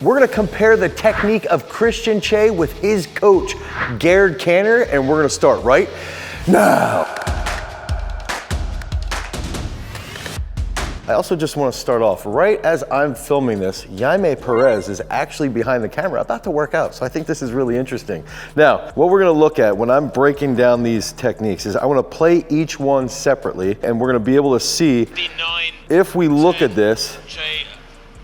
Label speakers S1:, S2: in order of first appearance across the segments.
S1: We're gonna compare the technique of Kristjan Chay with his coach, Gerd Kanter, and we're gonna start right now. I also just wanna start off, right as I'm filming this, Jaime Perez is actually behind the camera about to work out, so I think this is really interesting. Now, what we're gonna look at when I'm breaking down these techniques is I wanna play each one separately, and we're gonna be able to see if we look at this,
S2: Chay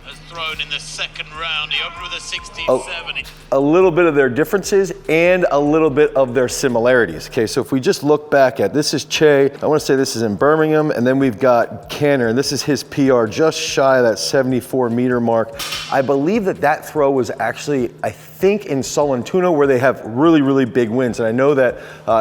S2: has thrown in the second round. He opened with a 16-7.
S1: a little bit of their differences and a little bit of their similarities. Okay, so if we just look back at, this is Chay, I wanna say this is in Birmingham, and then we've got Kanter, and this is his PR, just shy of that 74-meter mark. I believe that throw was actually, I think, in Sollentuna, where they have really, really big winds. And I know that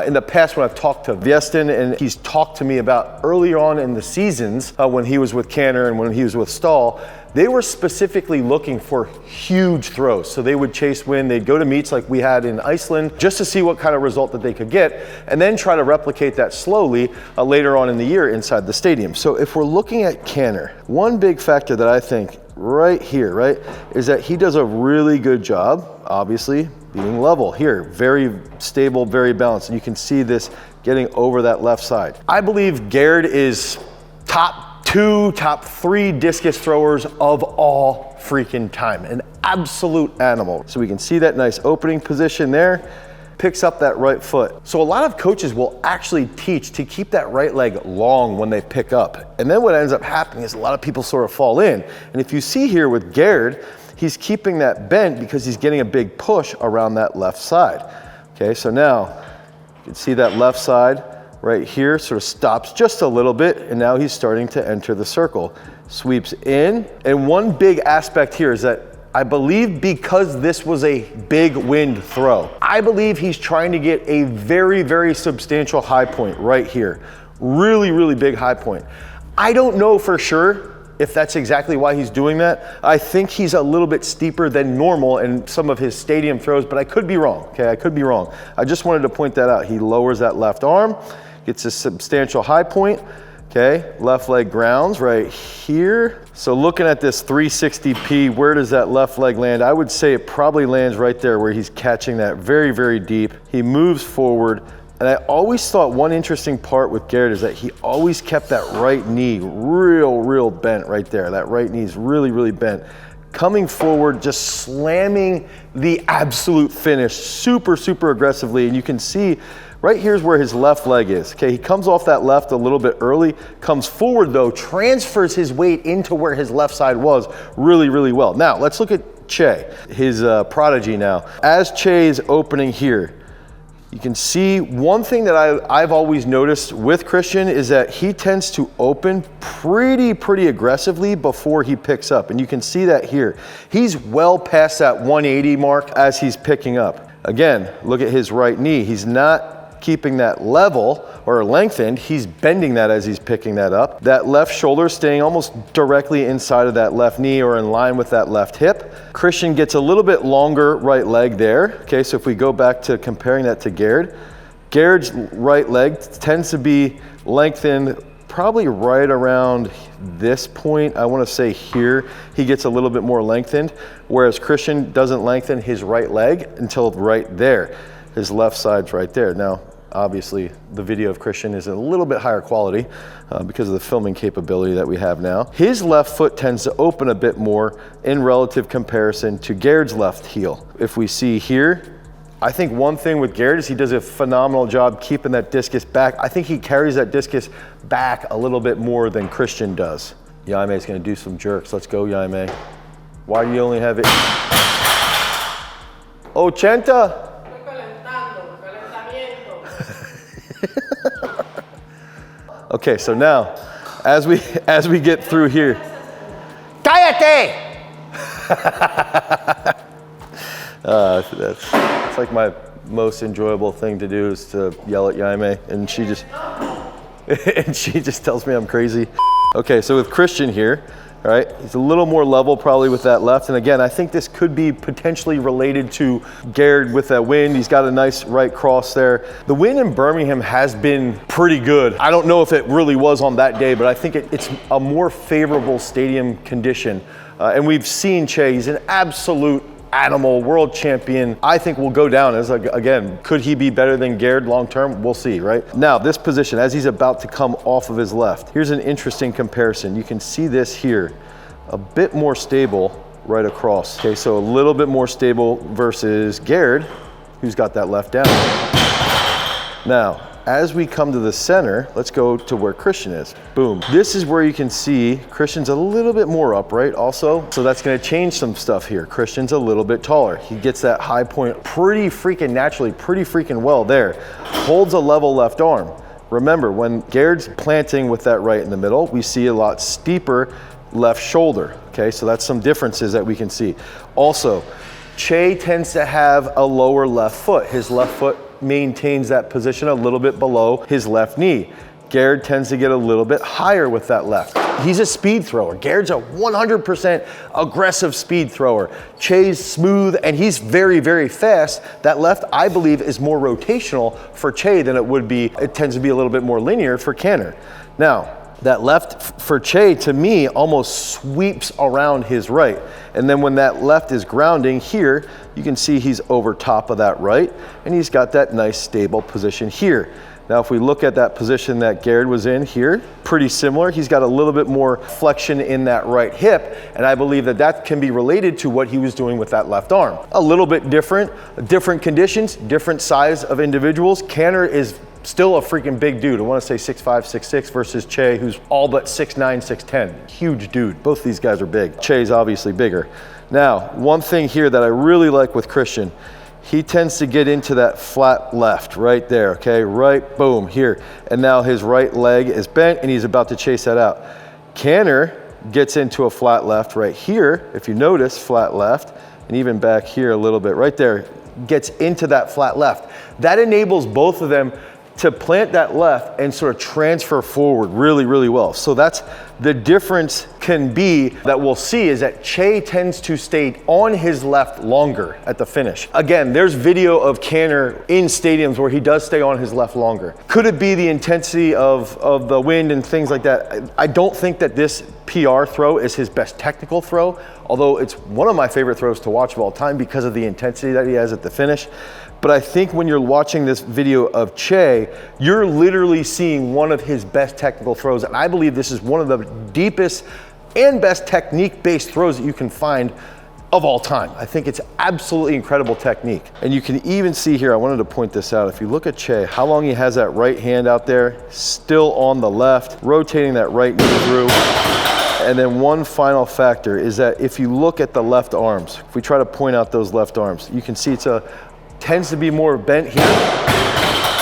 S1: in the past when I've talked to Viestin, and he's talked to me about earlier on in the seasons when he was with Kanter and when he was with Stahl, they were specifically looking for huge throws. So they would chase wind, they'd go to meets like we had in Iceland just to see what kind of result that they could get, and then try to replicate that slowly later on in the year inside the stadium. So if we're looking at Kanter, one big factor that I think right here, right, is that he does a really good job, obviously, being level here. Very stable, very balanced. And you can see this getting over that left side. I believe Gerd is top 2, top 3 discus throwers of all freaking time. An absolute animal. So we can see that nice opening position there. Picks up that right foot. So a lot of coaches will actually teach to keep that right leg long when they pick up. And then what ends up happening is a lot of people sort of fall in. And if you see here with Gerd, he's keeping that bent because he's getting a big push around that left side. Okay, so now you can see that left side right here sort of stops just a little bit, and now he's starting to enter the circle. Sweeps in, and one big aspect here is that I believe because this was a big wind throw, I believe he's trying to get a very, very substantial high point right here. Really, really big high point. I don't know for sure if that's exactly why he's doing that. I think he's a little bit steeper than normal in some of his stadium throws, but I could be wrong, okay? I could be wrong. I just wanted to point that out. He lowers that left arm, gets a substantial high point, okay? Left leg grounds right here. So looking at this 360p, where does that left leg land? I would say it probably lands right there where he's catching that very, very deep. He moves forward. And I always thought one interesting part with Gerd is that he always kept that right knee real bent right there. That right knee is really, really bent. Coming forward, just slamming the absolute finish super, super aggressively. And you can see right here's where his left leg is. Okay, he comes off that left a little bit early, comes forward though, transfers his weight into where his left side was really, really well. Now, let's look at Chay, his prodigy now. As Chay's opening here, you can see one thing that I've always noticed with Kristjan is that he tends to open pretty aggressively before he picks up. And you can see that here. He's well past that 180 mark as he's picking up. Again, look at his right knee. He's not keeping that level or lengthened, he's bending that as he's picking that up. That left shoulder staying almost directly inside of that left knee or in line with that left hip. Kristjan gets a little bit longer right leg there. Okay, so if we go back to comparing that to Gerd, Gerd's right leg tends to be lengthened probably right around this point. I want to say here, he gets a little bit more lengthened, whereas Kristjan doesn't lengthen his right leg until right there. His left side's right there. Now, obviously, the video of Kristjan is a little bit higher quality because of the filming capability that we have now. His left foot tends to open a bit more in relative comparison to Gerd's left heel. If we see here, I think one thing with Gerd is he does a phenomenal job keeping that discus back. I think he carries that discus back a little bit more than Kristjan does. Jaime's gonna do some jerks. Let's go, Jaime. Why do you only have it? 80? Okay, so now, as we get through here, cállate! That's like my most enjoyable thing to do is to yell at Jaime, and she just tells me I'm crazy. Okay, so with Kristjan here, all right, he's a little more level probably with that left. And again, I think this could be potentially related to Gerd with that wind. He's got a nice right cross there. The wind in Birmingham has been pretty good. I don't know if it really was on that day, but I think it's a more favorable stadium condition And we've seen Chay, he's an absolute animal, world champion. I think will go down as, again, could he be better than Gerd long term? We'll see, right? Now, this position, as he's about to come off of his left, here's an interesting comparison. You can see this here, a bit more stable right across. Okay, so a little bit more stable versus Gerd, who's got that left down. Now, as we come to the center, let's go to where Kristjan is. Boom. This is where you can see Kristjan's a little bit more upright also. So that's gonna change some stuff here. Kristjan's a little bit taller. He gets that high point pretty freaking naturally, pretty freaking well there. Holds a level left arm. Remember, when Gerd's planting with that right in the middle, we see a lot steeper left shoulder. Okay, so that's some differences that we can see. Also, Chay tends to have a lower left foot. His left foot maintains that position a little bit below his left knee. Gerd tends to get a little bit higher with that left. He's a speed thrower. Gerd's a 100% aggressive speed thrower. Chay's smooth and he's very, very fast. That left, I believe, is more rotational for Chay than it would be. It tends to be a little bit more linear for Kanter. Now, that left for Chay, to me, almost sweeps around his right. And then when that left is grounding here, you can see he's over top of that right, and he's got that nice stable position here. Now, if we look at that position that Gerd was in here, pretty similar. He's got a little bit more flexion in that right hip, and I believe that that can be related to what he was doing with that left arm. A little bit different conditions, different size of individuals. Kanter is still a freaking big dude. I want to say 6'5", 6'6", versus Chay, who's all but 6'9", 6'10". Huge dude. Both these guys are big. Chay's obviously bigger. Now, one thing here that I really like with Kristjan, he tends to get into that flat left right there, okay? Right, boom, here. And now his right leg is bent and he's about to chase that out. Kanter gets into a flat left right here, if you notice, flat left, and even back here a little bit, right there, gets into that flat left. That enables both of them to plant that left and sort of transfer forward really, really well. So that's the difference can be that we'll see is that Chay tends to stay on his left longer at the finish. Again, there's video of Kanter in stadiums where he does stay on his left longer. Could it be the intensity of the wind and things like that? I don't think that this PR throw is his best technical throw, although it's one of my favorite throws to watch of all time because of the intensity that he has at the finish. But I think when you're watching this video of Chay, you're literally seeing one of his best technical throws. And I believe this is one of the deepest and best technique-based throws that you can find of all time. I think it's absolutely incredible technique. And you can even see here, I wanted to point this out. If you look at Chay, how long he has that right hand out there, still on the left, rotating that right knee through. And then one final factor is that if you look at the left arms, if we try to point out those left arms, you can see it's tends to be more bent here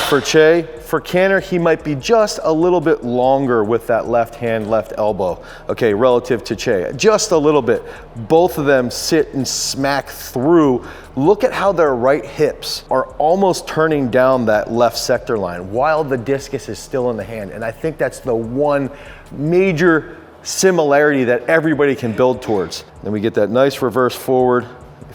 S1: for Chay. For Kanter, he might be just a little bit longer with that left hand, left elbow, okay, relative to Chay. Just a little bit. Both of them sit and smack through. Look at how their right hips are almost turning down that left sector line while the discus is still in the hand. And I think that's the one major similarity that everybody can build towards. Then we get that nice reverse forward.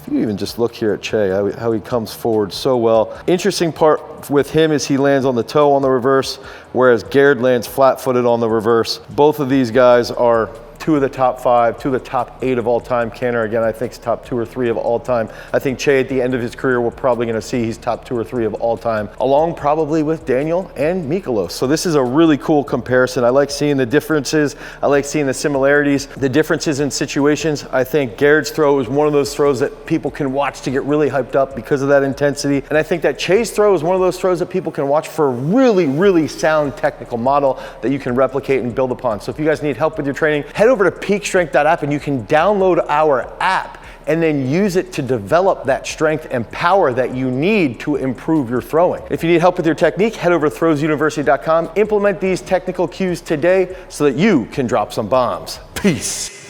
S1: You even just look here at Chay, how he comes forward so well. Interesting part with him is he lands on the toe on the reverse, whereas Gerd lands flat-footed on the reverse. Both of these guys are two of the top 5, 2 of the top 8 of all time. Kanter, again, I think is top 2 or 3 of all time. I think Chay at the end of his career, we're probably gonna see he's top 2 or 3 of all time, along probably with Daniel and Mikolos. So this is a really cool comparison. I like seeing the differences. I like seeing the similarities, the differences in situations. I think Gerd's throw is one of those throws that people can watch to get really hyped up because of that intensity. And I think that Chay's throw is one of those throws that people can watch for a really, really sound technical model that you can replicate and build upon. So if you guys need help with your training, head over to peakstrength.app and you can download our app and then use it to develop that strength and power that you need to improve your throwing. If you need help with your technique, head over to throwsuniversity.com. Implement these technical cues today so that you can drop some bombs. Peace.